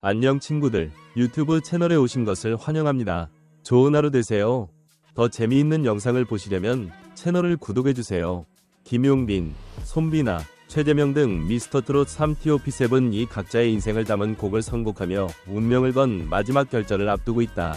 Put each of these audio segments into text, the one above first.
안녕 친구들, 유튜브 채널에 오신 것을 환영합니다. 좋은 하루 되세요. 더 재미있는 영상을 보시려면 채널을 구독해주세요. 김용빈, 손비나, 최재명 등 미스터트롯 3 TOP7이 각자의 인생을 담은 곡을 선곡하며 운명을 건 마지막 결전을 앞두고 있다.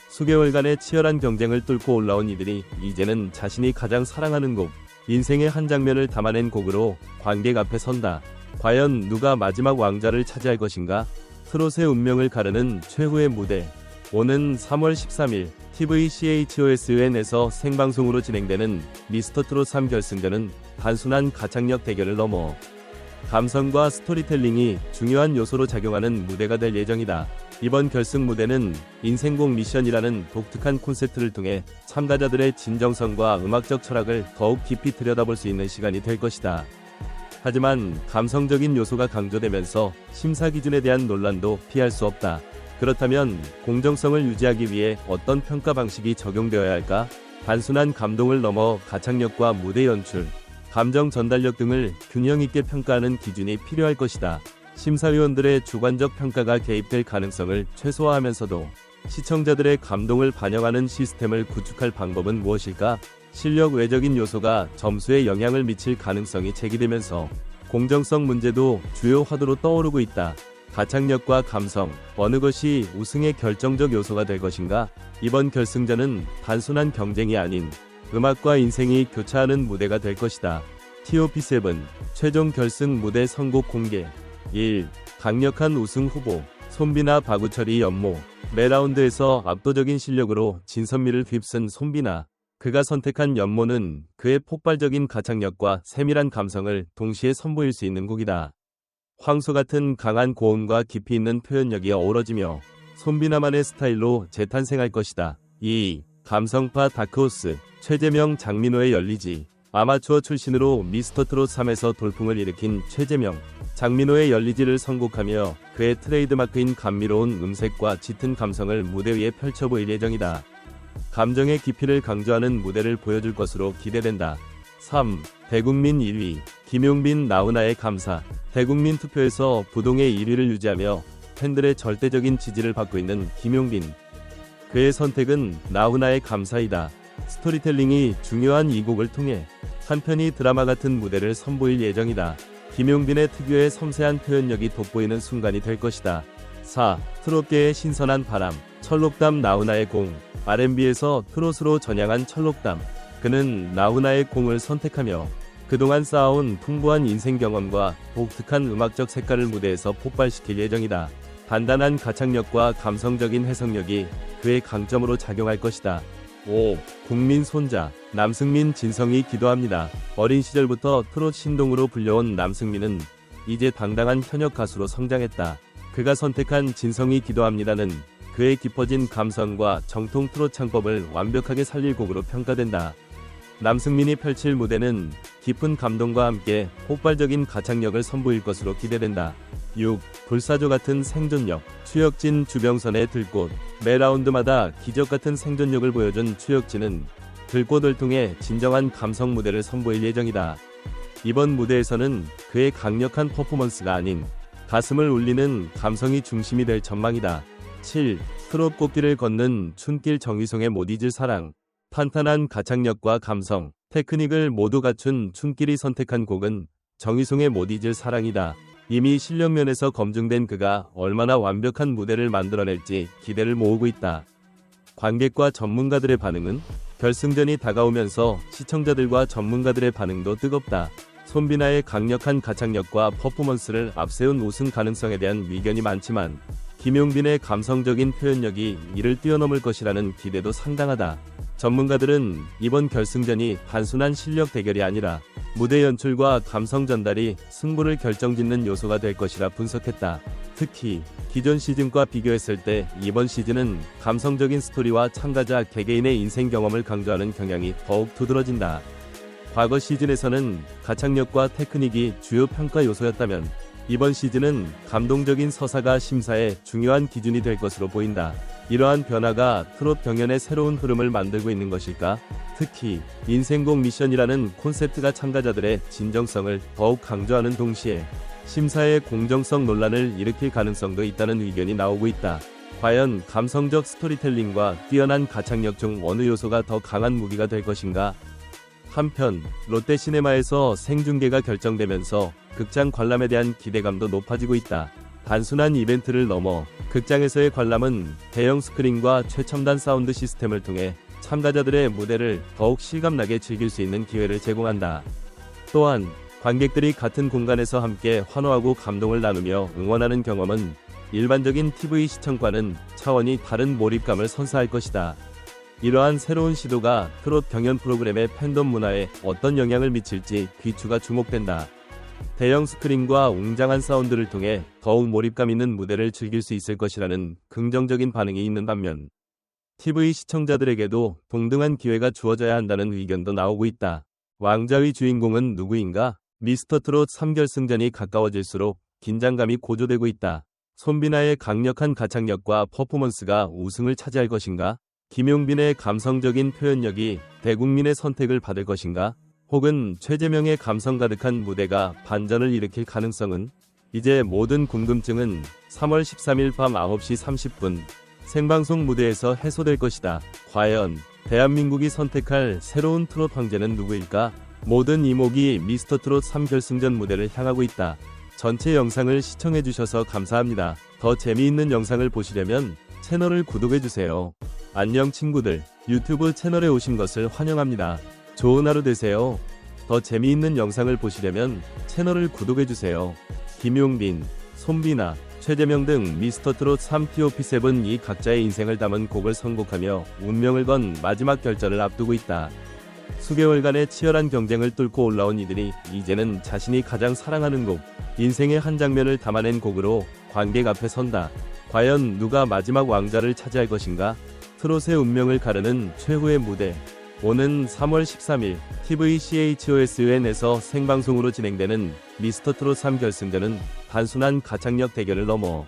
수개월간의 치열한 경쟁을 뚫고 올라온 이들이 이제는 자신이 가장 사랑하는 곡, 인생의 한 장면을 담아낸 곡으로 관객 앞에 선다. 과연 누가 마지막 왕좌를 차지할 것인가? 트롯의 운명을 가르는 최후의 무대. 오는 3월 13일 TVCHOSUN에서 생방송으로 진행되는 미스터트롯 3 결승전은 단순한 가창력 대결을 넘어 감성과 스토리텔링이 중요한 요소로 작용하는 무대가 될 예정이다. 이번 결승 무대는 인생곡 미션이라는 독특한 콘셉트를 통해 참가자들의 진정성과 음악적 철학을 더욱 깊이 들여다볼 수 있는 시간이 될 것이다. 하지만 감성적인 요소가 강조되면서 심사 기준에 대한 논란도 피할 수 없다. 그렇다면 공정성을 유지하기 위해 어떤 평가 방식이 적용되어야 할까? 단순한 감동을 넘어 가창력과 무대 연출, 감정 전달력 등을 균형 있게 평가하는 기준이 필요할 것이다. 심사위원들의 주관적 평가가 개입될 가능성을 최소화하면서도 시청자들의 감동을 반영하는 시스템을 구축할 방법은 무엇일까? 실력 외적인 요소가 점수에 영향을 미칠 가능성이 제기되면서 공정성 문제도 주요 화두로 떠오르고 있다. 가창력과 감성, 어느 것이 우승의 결정적 요소가 될 것인가? 이번 결승전은 단순한 경쟁이 아닌 음악과 인생이 교차하는 무대가 될 것이다. TOP7 최종 결승 무대 선곡 공개. 1. 강력한 우승 후보 손비나 박우철이 연모. 매라운드에서 압도적인 실력으로 진선미를 휩쓴 손비나. 그가 선택한 연모는 그의 폭발적인 가창력과 세밀한 감성을 동시에 선보일 수 있는 곡이다. 황소 같은 강한 고음과 깊이 있는 표현력이 어우러지며 손비나만의 스타일로 재탄생할 것이다. 2. 감성파 다크호스 최재명 장민호의 열리지. 아마추어 출신으로 미스터트롯 3에서 돌풍을 일으킨 최재명, 장민호의 열리지를 선곡하며 그의 트레이드마크인 감미로운 음색과 짙은 감성을 무대 위에 펼쳐 보일 예정이다. 감정의 깊이를 강조하는 무대를 보여줄 것으로 기대된다. 3. 대국민 1위 김용빈 나훈아의 감사. 대국민 투표에서 부동의 1위를 유지하며 팬들의 절대적인 지지를 받고 있는 김용빈. 그의 선택은 나훈아의 감사이다. 스토리텔링이 중요한 이 곡을 통해 한편이 드라마 같은 무대를 선보일 예정이다. 김용빈의 특유의 섬세한 표현력이 돋보이는 순간이 될 것이다. 4. 트롯계의 신선한 바람 철록담 나훈아의 공. R&B에서 트롯으로 전향한 철록담. 그는 나훈아의 공을 선택하며 그동안 쌓아온 풍부한 인생 경험과 독특한 음악적 색깔을 무대에서 폭발시킬 예정이다. 단단한 가창력과 감성적인 해석력이 그의 강점으로 작용할 것이다. 5. 국민 손자 남승민 진성이 기도합니다. 어린 시절부터 트롯 신동으로 불려온 남승민은 이제 당당한 현역 가수로 성장했다. 그가 선택한 진성이 기도합니다는 그의 깊어진 감성과 정통 트롯 창법을 완벽하게 살릴 곡으로 평가된다. 남승민이 펼칠 무대는 깊은 감동과 함께 폭발적인 가창력을 선보일 것으로 기대된다. 6. 불사조 같은 생존력 추혁진 주병선의 들꽃. 매 라운드마다 기적같은 생존력을 보여준 추혁진은 들꽃을 통해 진정한 감성 무대를 선보일 예정이다. 이번 무대에서는 그의 강력한 퍼포먼스가 아닌 가슴을 울리는 감성이 중심이 될 전망이다. 7. 트롯 꽃길을 걷는 춘길 정희송의 못 잊을 사랑. 탄탄한 가창력과 감성, 테크닉을 모두 갖춘 춘길이 선택한 곡은 정희송의 못 잊을 사랑이다. 이미 실력 면에서 검증된 그가 얼마나 완벽한 무대를 만들어낼지 기대를 모으고 있다. 관객과 전문가들의 반응은? 결승전이 다가오면서 시청자들과 전문가들의 반응도 뜨겁다. 손비나의 강력한 가창력과 퍼포먼스를 앞세운 우승 가능성에 대한 의견이 많지만 김용빈의 감성적인 표현력이 이를 뛰어넘을 것이라는 기대도 상당하다. 전문가들은 이번 결승전이 단순한 실력 대결이 아니라 무대 연출과 감성 전달이 승부를 결정짓는 요소가 될 것이라 분석했다. 특히 기존 시즌과 비교했을 때 이번 시즌은 감성적인 스토리와 참가자 개개인의 인생 경험을 강조하는 경향이 더욱 두드러진다. 과거 시즌에서는 가창력과 테크닉이 주요 평가 요소였다면 이번 시즌은 감동적인 서사가 심사의 중요한 기준이 될 것으로 보인다. 이러한 변화가 트롯 경연의 새로운 흐름을 만들고 있는 것일까? 특히 인생곡 미션이라는 콘셉트가 참가자들의 진정성을 더욱 강조하는 동시에 심사의 공정성 논란을 일으킬 가능성도 있다는 의견이 나오고 있다. 과연 감성적 스토리텔링과 뛰어난 가창력 중 어느 요소가 더 강한 무기가 될 것인가? 한편 롯데시네마에서 생중계가 결정되면서 극장 관람에 대한 기대감도 높아지고 있다. 단순한 이벤트를 넘어 극장에서의 관람은 대형 스크린과 최첨단 사운드 시스템을 통해 참가자들의 무대를 더욱 실감나게 즐길 수 있는 기회를 제공한다. 또한 관객들이 같은 공간에서 함께 환호하고 감동을 나누며 응원하는 경험은 일반적인 TV 시청과는 차원이 다른 몰입감을 선사할 것이다. 이러한 새로운 시도가 트롯 경연 프로그램의 팬덤 문화에 어떤 영향을 미칠지 귀추가 주목된다. 대형 스크린과 웅장한 사운드를 통해 더욱 몰입감 있는 무대를 즐길 수 있을 것이라는 긍정적인 반응이 있는 반면 TV 시청자들에게도 동등한 기회가 주어져야 한다는 의견도 나오고 있다. 왕좌의 주인공은 누구인가? 미스터트롯 3결승전이 가까워질수록 긴장감이 고조되고 있다. 손비나의 강력한 가창력과 퍼포먼스가 우승을 차지할 것인가? 김용빈의 감성적인 표현력이 대국민의 선택을 받을 것인가? 혹은 최재명의 감성 가득한 무대가 반전을 일으킬 가능성은? 이제 모든 궁금증은 3월 13일 밤 9시 30분 생방송 무대에서 해소될 것이다. 과연 대한민국이 선택할 새로운 트롯 황제는 누구일까? 모든 이목이 미스터트롯 3결승전 무대를 향하고 있다. 전체 영상을 시청해주셔서 감사합니다. 더 재미있는 영상을 보시려면 채널을 구독해주세요. 안녕 친구들, 유튜브 채널에 오신 것을 환영합니다. 좋은 하루 되세요. 더 재미있는 영상을 보시려면 채널을 구독해주세요. 김용빈, 손비나, 최재명 등 미스터트롯 3 TOP7 이 각자의 인생을 담은 곡을 선곡하며 운명을 건 마지막 결전을 앞두고 있다. 수개월간의 치열한 경쟁을 뚫고 올라온 이들이 이제는 자신이 가장 사랑하는 곡, 인생의 한 장면을 담아낸 곡으로 관객 앞에 선다. 과연 누가 마지막 왕좌를 차지할 것인가? 트롯의 운명을 가르는 최후의 무대. 오는 3월 13일 TVCHOSUN에서 생방송으로 진행되는 미스터트롯 3결승전은 단순한 가창력 대결을 넘어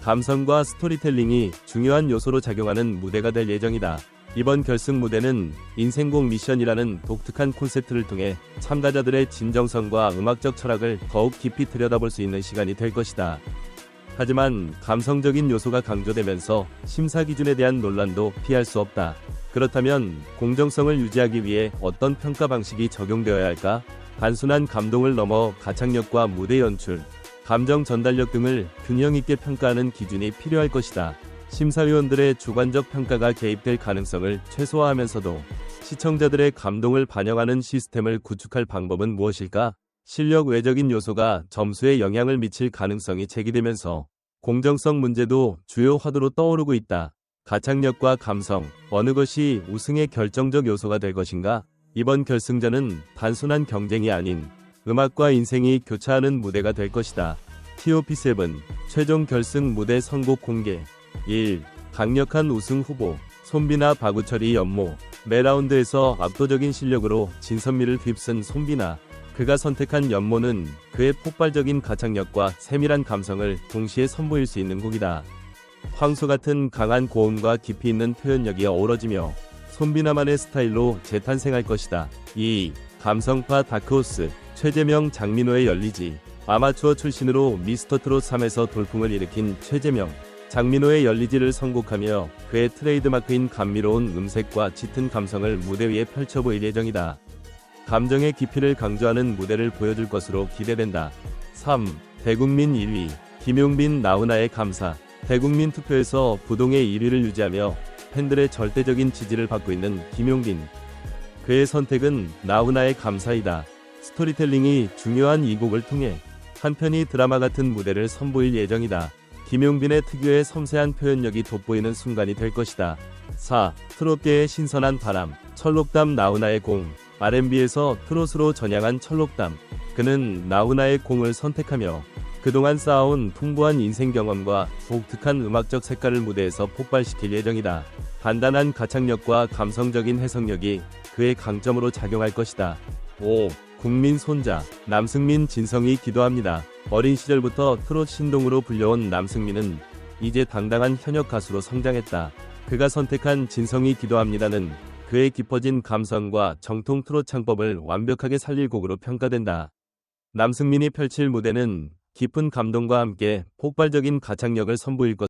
감성과 스토리텔링이 중요한 요소로 작용하는 무대가 될 예정이다. 이번 결승 무대는 인생곡 미션이라는 독특한 콘셉트를 통해 참가자들의 진정성과 음악적 철학을 더욱 깊이 들여다볼 수 있는 시간이 될 것이다. 하지만 감성적인 요소가 강조되면서 심사 기준에 대한 논란도 피할 수 없다. 그렇다면 공정성을 유지하기 위해 어떤 평가 방식이 적용되어야 할까? 단순한 감동을 넘어 가창력과 무대 연출, 감정 전달력 등을 균형 있게 평가하는 기준이 필요할 것이다. 심사위원들의 주관적 평가가 개입될 가능성을 최소화하면서도 시청자들의 감동을 반영하는 시스템을 구축할 방법은 무엇일까? 실력 외적인 요소가 점수에 영향을 미칠 가능성이 제기되면서 공정성 문제도 주요 화두로 떠오르고 있다. 가창력과 감성, 어느 것이 우승의 결정적 요소가 될 것인가? 이번 결승전은 단순한 경쟁이 아닌 음악과 인생이 교차하는 무대가 될 것이다. TOP7 최종 결승 무대 선곡 공개. 1. 강력한 우승 후보 손비나 박우철이 연모. 매라운드에서 압도적인 실력으로 진선미를 휩쓴 손비나. 그가 선택한 연모는 그의 폭발적인 가창력과 세밀한 감성을 동시에 선보일 수 있는 곡이다. 황소 같은 강한 고음과 깊이 있는 표현력이 어우러지며 손비나만의 스타일로 재탄생할 것이다. 2. 감성파 다크호스 최재명 장민호의 열리지. 아마추어 출신으로 미스터트롯 3에서 돌풍을 일으킨 최재명, 장민호의 열리지를 선곡하며 그의 트레이드마크인 감미로운 음색과 짙은 감성을 무대 위에 펼쳐 보일 예정이다. 감정의 깊이를 강조하는 무대를 보여줄 것으로 기대된다. 3. 대국민 1위 김용빈 나훈아의 감사. 대국민 투표에서 부동의 1위를 유지하며 팬들의 절대적인 지지를 받고 있는 김용빈. 그의 선택은 나훈아의 감사이다. 스토리텔링이 중요한 이 곡을 통해 한편이 드라마 같은 무대를 선보일 예정이다. 김용빈의 특유의 섬세한 표현력이 돋보이는 순간이 될 것이다. 4. 트롯계의 신선한 바람 철록담 나훈아의 공. R&B에서 트롯으로 전향한 철록담. 그는 나훈아의 공을 선택하며 그동안 쌓아온 풍부한 인생 경험과 독특한 음악적 색깔을 무대에서 폭발시킬 예정이다. 단단한 가창력과 감성적인 해석력이 그의 강점으로 작용할 것이다. 5. 국민 손자 남승민 진성이 기도합니다. 어린 시절부터 트롯 신동으로 불려온 남승민은 이제 당당한 현역 가수로 성장했다. 그가 선택한 진성이 기도합니다는 그의 깊어진 감성과 정통 트롯 창법을 완벽하게 살릴 곡으로 평가된다. 남승민이 펼칠 무대는 깊은 감동과 함께 폭발적인 가창력을 선보일 것.